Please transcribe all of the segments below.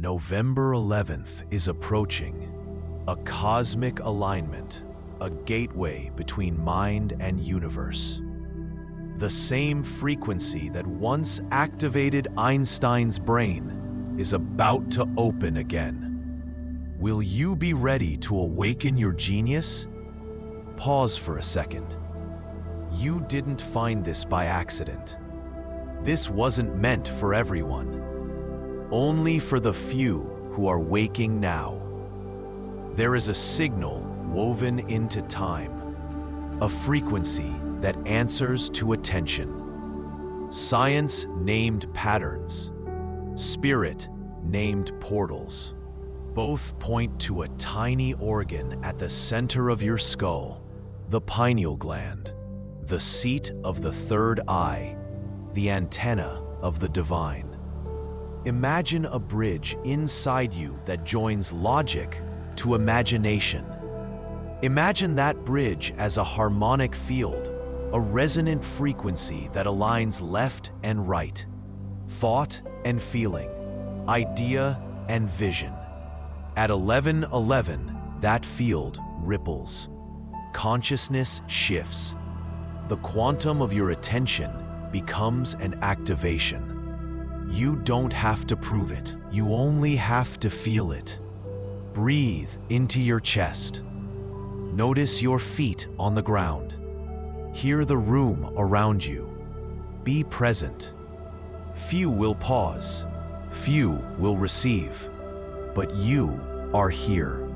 November 11th is approaching, a cosmic alignment, a gateway between mind and universe. The same frequency that once activated Einstein's brain is about to open again. Will you be ready to awaken your genius? Pause for a second. You didn't find this by accident. This wasn't meant for everyone. Only for the few who are waking now. There is a signal woven into time, a frequency that answers to attention. Science named patterns, spirit named portals. Both point to a tiny organ at the center of your skull, the pineal gland, the seat of the third eye, the antenna of the divine. Imagine a bridge inside you that joins logic to imagination. Imagine that bridge as a harmonic field, a resonant frequency that aligns left and right, thought and feeling, idea and vision. At 11:11, that field ripples. Consciousness shifts. The quantum of your attention becomes an activation. You don't have to prove it. You only have to feel it. Breathe into your chest. Notice your feet on the ground. Hear the room around you. Be present. Few will pause. Few will receive. But you are here.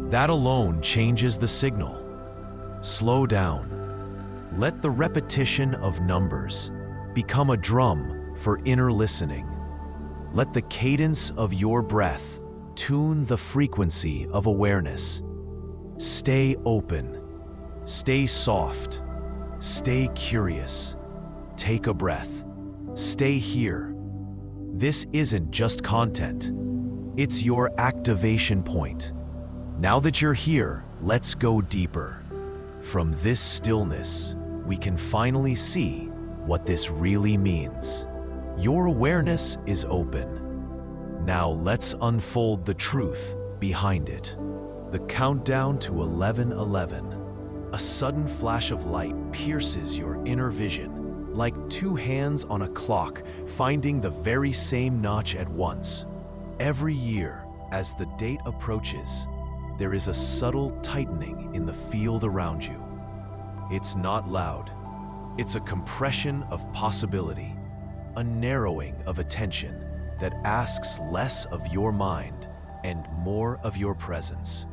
That alone changes the signal. Slow down. Let the repetition of numbers become a drum for inner listening. Let the cadence of your breath tune the frequency of awareness. Stay open. Stay soft. Stay curious. Take a breath. Stay here. This isn't just content. It's your activation point. Now that you're here, let's go deeper. From this stillness, we can finally see what this really means. Your awareness is open. Now let's unfold the truth behind it. The countdown to 11:11. A sudden flash of light pierces your inner vision, like two hands on a clock finding the very same notch at once. Every year, as the date approaches, there is a subtle tightening in the field around you. It's not loud. It's a compression of possibility, a narrowing of attention that asks less of your mind and more of your presence.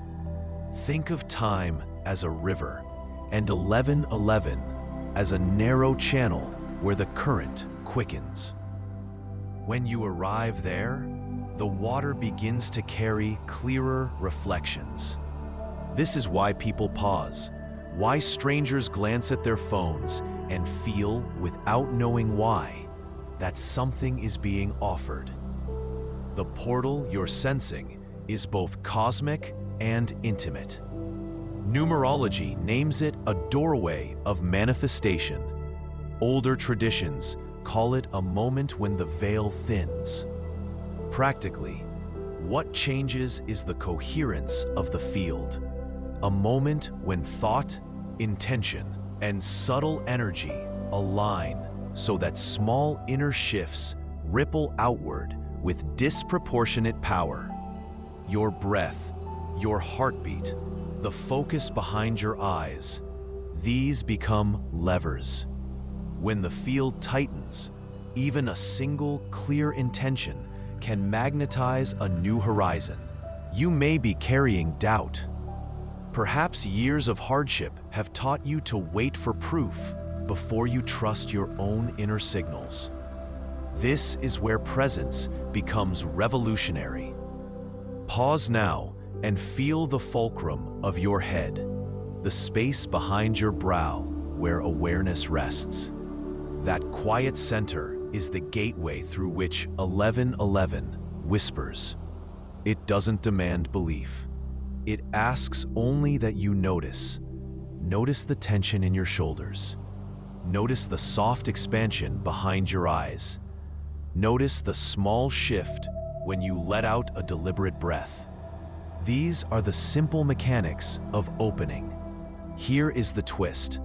Think of time as a river and 11:11 as a narrow channel where the current quickens. When you arrive there, the water begins to carry clearer reflections. This is why people pause, why strangers glance at their phones and feel, without knowing why, that something is being offered. The portal you're sensing is both cosmic and intimate. Numerology names it a doorway of manifestation. Older traditions call it a moment when the veil thins. Practically, what changes is the coherence of the field. A moment when thought, intention, and subtle energy align so that small inner shifts ripple outward with disproportionate power. Your breath, your heartbeat, the focus behind your eyes, these become levers. When the field tightens, even a single clear intention can magnetize a new horizon. You may be carrying doubt. Perhaps years of hardship have taught you to wait for proof before you trust your own inner signals. This is where presence becomes revolutionary. Pause now and feel the fulcrum of your head, the space behind your brow where awareness rests. That quiet center is the gateway through which 11:11 whispers. It doesn't demand belief. It asks only that you notice. Notice the tension in your shoulders. Notice the soft expansion behind your eyes. Notice the small shift when you let out a deliberate breath. These are the simple mechanics of opening. Here is the twist.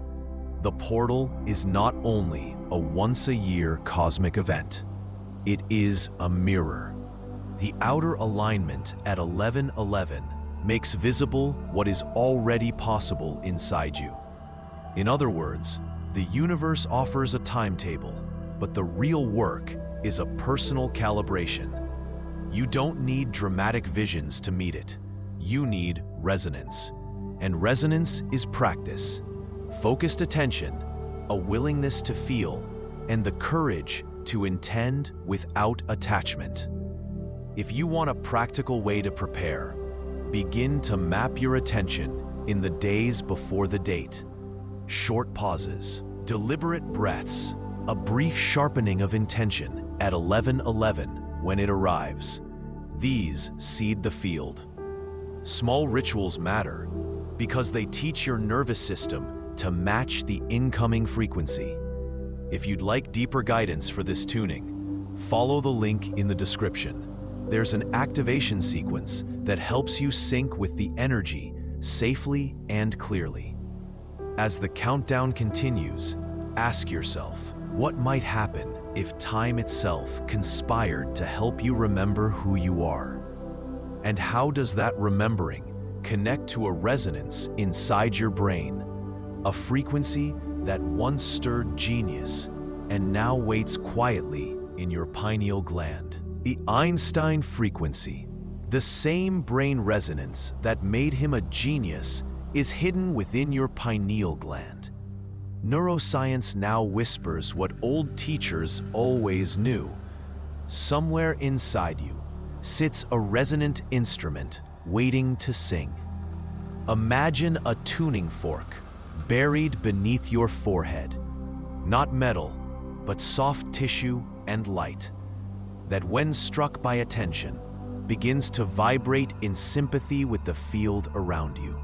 The portal is not only a once-a-year cosmic event. It is a mirror. The outer alignment at 11:11 makes visible what is already possible inside you. In other words, the universe offers a timetable, but the real work is a personal calibration. You don't need dramatic visions to meet it. You need resonance. And resonance is practice, focused attention, a willingness to feel, and the courage to intend without attachment. If you want a practical way to prepare, begin to map your attention in the days before the date. Short pauses, deliberate breaths, a brief sharpening of intention at 11:11 when it arrives. These seed the field. Small rituals matter because they teach your nervous system to match the incoming frequency. If you'd like deeper guidance for this tuning, follow the link in the description. There's an activation sequence that helps you sync with the energy safely and clearly. As the countdown continues, ask yourself, what might happen if time itself conspired to help you remember who you are? And how does that remembering connect to a resonance inside your brain, a frequency that once stirred genius and now waits quietly in your pineal gland? The Einstein Frequency, the same brain resonance that made him a genius, is hidden within your pineal gland. Neuroscience now whispers what old teachers always knew. Somewhere inside you sits a resonant instrument waiting to sing. Imagine a tuning fork buried beneath your forehead. Not metal, but soft tissue and light, that when struck by attention, begins to vibrate in sympathy with the field around you.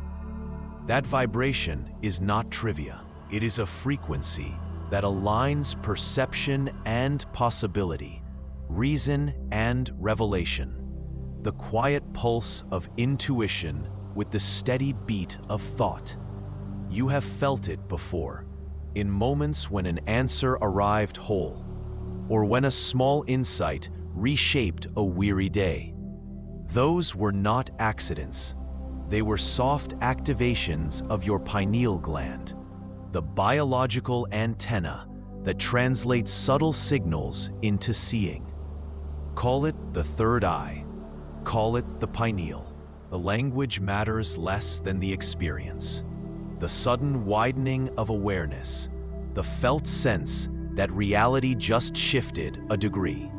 That vibration is not trivia. It is a frequency that aligns perception and possibility, reason and revelation, the quiet pulse of intuition with the steady beat of thought. You have felt it before, in moments when an answer arrived whole, or when a small insight reshaped a weary day. Those were not accidents. They were soft activations of your pineal gland, the biological antenna that translates subtle signals into seeing. Call it the third eye. Call it the pineal. The language matters less than the experience. The sudden widening of awareness, the felt sense that reality just shifted a degree.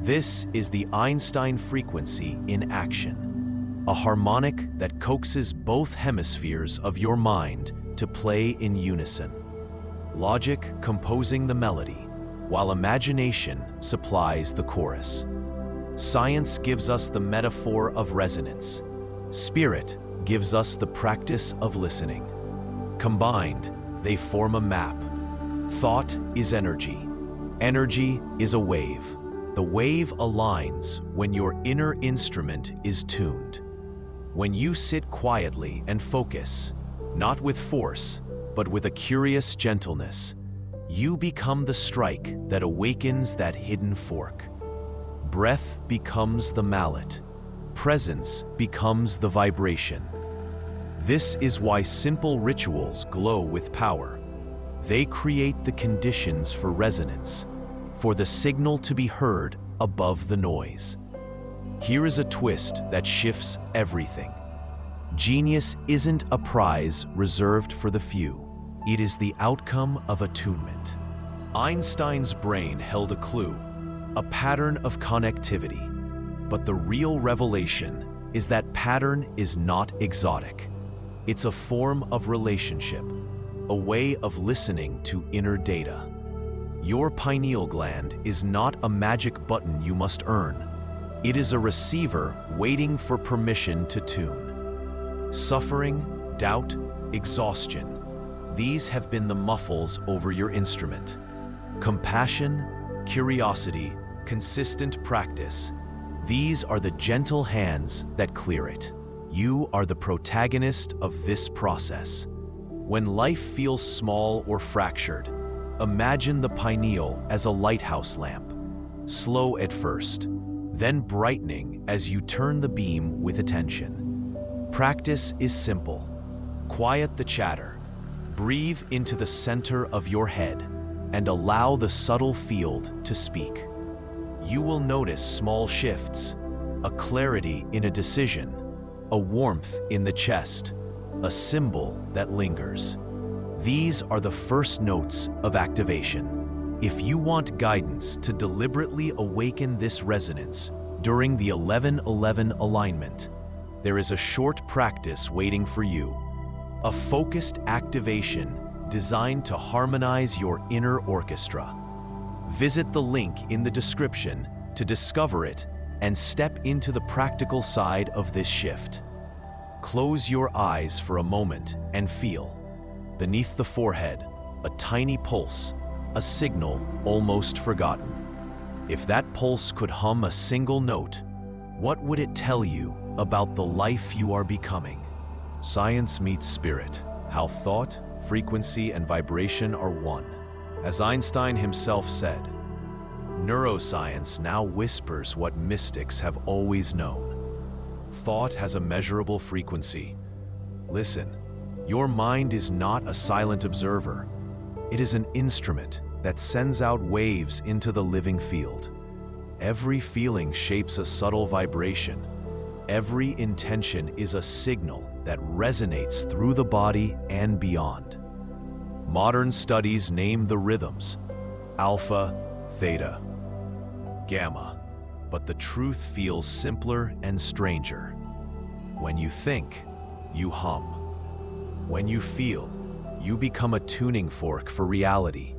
This is the Einstein Frequency in action, a harmonic that coaxes both hemispheres of your mind to play in unison. Logic composing the melody, while imagination supplies the chorus. Science gives us the metaphor of resonance. Spirit gives us the practice of listening. Combined, they form a map. Thought is energy. Energy is a wave. The wave aligns when your inner instrument is tuned. When you sit quietly and focus, not with force, but with a curious gentleness, you become the strike that awakens that hidden fork. Breath becomes the mallet. Presence becomes the vibration. This is why simple rituals glow with power. They create the conditions for resonance, for the signal to be heard above the noise. Here is a twist that shifts everything. Genius isn't a prize reserved for the few. It is the outcome of attunement. Einstein's brain held a clue, a pattern of connectivity. But the real revelation is that pattern is not exotic. It's a form of relationship, a way of listening to inner data. Your pineal gland is not a magic button you must earn. It is a receiver waiting for permission to tune. Suffering, doubt, exhaustion, these have been the muffles over your instrument. Compassion, curiosity, consistent practice, These are the gentle hands that clear it. You are the protagonist of this process. When life feels small or fractured, imagine the pineal as a lighthouse lamp, slow at first, then brightening as you turn the beam with attention. Practice is simple. Quiet the chatter, breathe into the center of your head, and allow the subtle field to speak. You will notice small shifts, a clarity in a decision, a warmth in the chest, a symbol that lingers. These are the first notes of activation. If you want guidance to deliberately awaken this resonance during the 11-11 alignment, there is a short practice waiting for you. A focused activation designed to harmonize your inner orchestra. Visit the link in the description to discover it and step into the practical side of this shift. Close your eyes for a moment and feel. Beneath the forehead, a tiny pulse, a signal almost forgotten. If that pulse could hum a single note, what would it tell you about the life you are becoming? Science meets spirit, how thought, frequency, and vibration are one. As Einstein himself said, neuroscience now whispers what mystics have always known. Thought has a measurable frequency. Listen, your mind is not a silent observer. It is an instrument that sends out waves into the living field. Every feeling shapes a subtle vibration. Every intention is a signal that resonates through the body and beyond. Modern studies name the rhythms alpha, theta, gamma, but the truth feels simpler and stranger. When you think, you hum. When you feel, you become a tuning fork for reality.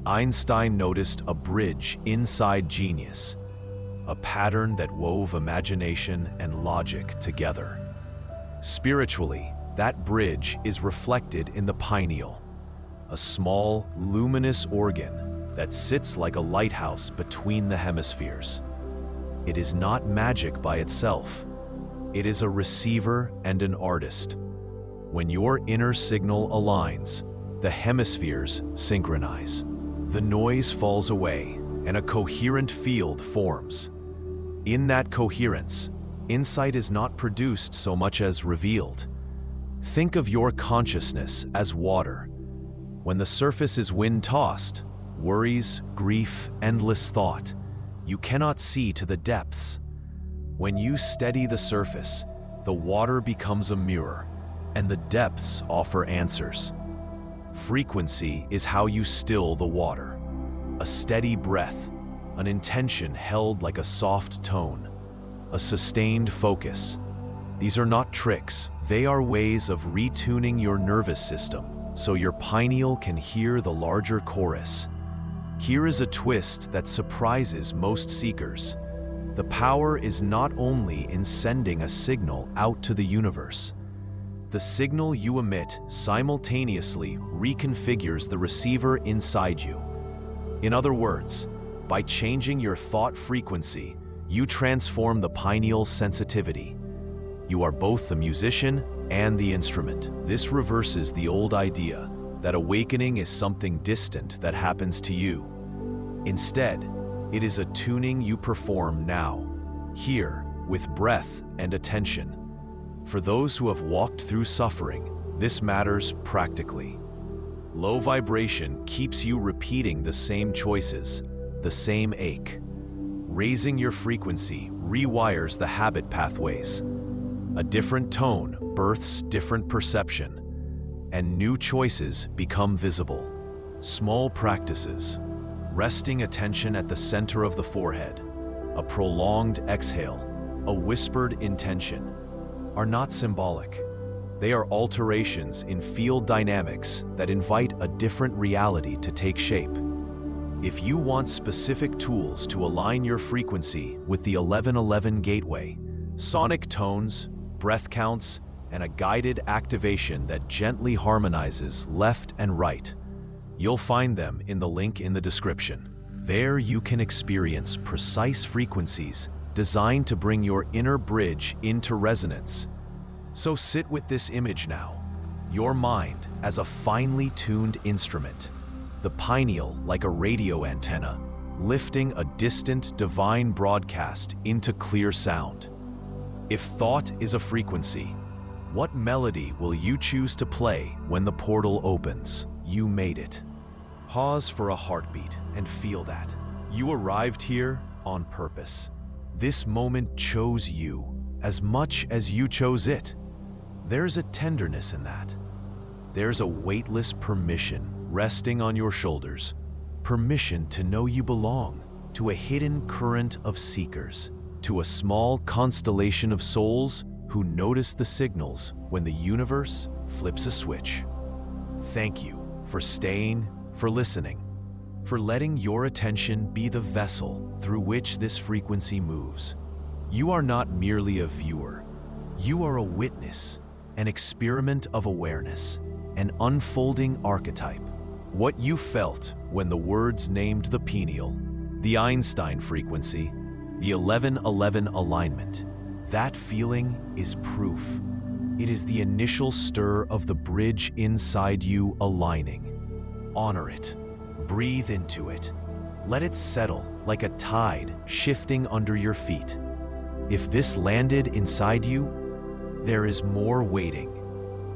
Einstein noticed a bridge inside genius, a pattern that wove imagination and logic together. Spiritually, that bridge is reflected in the pineal, a small, luminous organ that sits like a lighthouse between the hemispheres. It is not magic by itself. It is a receiver and an artist. When your inner signal aligns, the hemispheres synchronize. The noise falls away and a coherent field forms. In that coherence, insight is not produced so much as revealed. Think of your consciousness as water. When the surface is wind-tossed, worries, grief, endless thought, you cannot see to the depths. When you steady the surface, the water becomes a mirror, and the depths offer answers. Frequency is how you still the water. A steady breath, an intention held like a soft tone, a sustained focus. These are not tricks, they are ways of retuning your nervous system so your pineal can hear the larger chorus. Here is a twist that surprises most seekers. The power is not only in sending a signal out to the universe. The signal you emit simultaneously reconfigures the receiver inside you. In other words, by changing your thought frequency, you transform the pineal sensitivity. You are both the musician and the instrument. This reverses the old idea that awakening is something distant that happens to you. Instead, it is a tuning you perform now, here, with breath and attention. For those who have walked through suffering, this matters practically. Low vibration keeps you repeating the same choices, the same ache. Raising your frequency rewires the habit pathways. A different tone births different perception, and new choices become visible. Small practices, resting attention at the center of the forehead, a prolonged exhale, a whispered intention, are not symbolic. They are alterations in field dynamics that invite a different reality to take shape. If you want specific tools to align your frequency with the 1111 gateway, sonic tones, breath counts, and a guided activation that gently harmonizes left and right, you'll find them in the link in the description. There you can experience precise frequencies designed to bring your inner bridge into resonance. So sit with this image now, your mind as a finely tuned instrument, the pineal like a radio antenna, lifting a distant divine broadcast into clear sound. If thought is a frequency, what melody will you choose to play when the portal opens? You made it. Pause for a heartbeat and feel that. You arrived here on purpose. This moment chose you as much as you chose it. There's a tenderness in that. There's a weightless permission resting on your shoulders. Permission to know you belong to a hidden current of seekers, to a small constellation of souls who notice the signals when the universe flips a switch. Thank you for staying, for listening, for letting your attention be the vessel through which this frequency moves. You are not merely a viewer. You are a witness, an experiment of awareness, an unfolding archetype. What you felt when the words named the pineal, the Einstein frequency, the 1111 alignment, that feeling is proof. It is the initial stir of the bridge inside you aligning. Honor it. Breathe into it. Let it settle like a tide shifting under your feet. If this landed inside you, there is more waiting.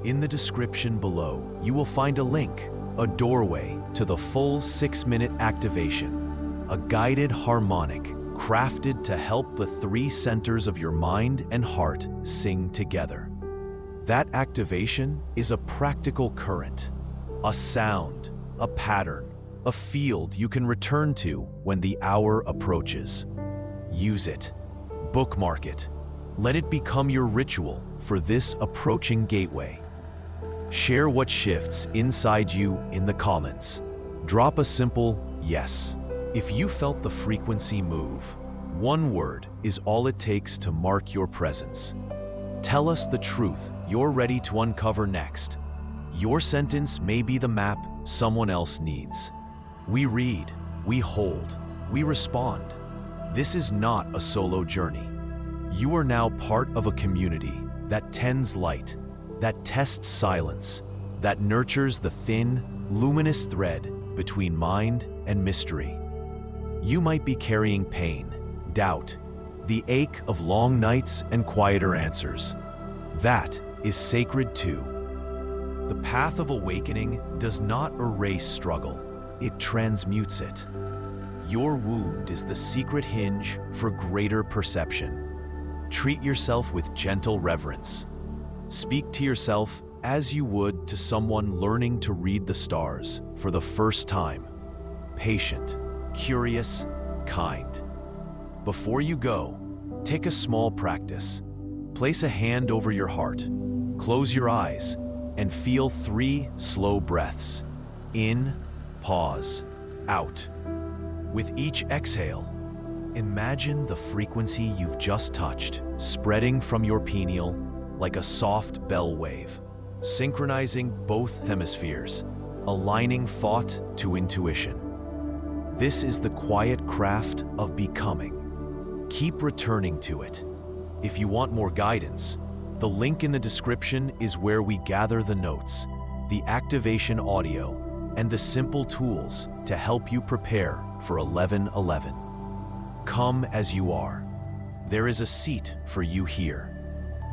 In the description below, you will find a link, a doorway to the full 6-minute activation, a guided harmonic crafted to help the 3 centers of your mind and heart sing together. That activation is a practical current, a sound, a pattern, a field you can return to when the hour approaches. Use it. Bookmark it. Let it become your ritual for this approaching gateway. Share what shifts inside you in the comments. Drop a simple yes if you felt the frequency move. One word is all it takes to mark your presence. Tell us the truth you're ready to uncover next. Your sentence may be the map someone else needs. We read, we hold, we respond. This is not a solo journey. You are now part of a community that tends light, that tests silence, that nurtures the thin, luminous thread between mind and mystery. You might be carrying pain, doubt, the ache of long nights and quieter answers. That is sacred too. The path of awakening does not erase struggle, it transmutes it. Your wound is the secret hinge for greater perception. Treat yourself with gentle reverence. Speak to yourself as you would to someone learning to read the stars for the first time. Patient, curious, kind. Before you go, take a small practice. Place a hand over your heart, close your eyes, and feel 3 slow breaths. In, pause, out. With each exhale, imagine the frequency you've just touched spreading from your pineal like a soft bell wave, synchronizing both hemispheres, aligning thought to intuition. This is the quiet craft of becoming. Keep returning to it. If you want more guidance, the link in the description is where we gather the notes, the activation audio, and the simple tools to help you prepare for 1111. Come as you are. There is a seat for you here.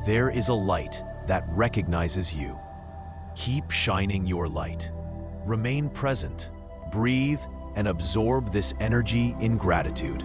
There is a light that recognizes you. Keep shining your light. Remain present, breathe, and absorb this energy in gratitude.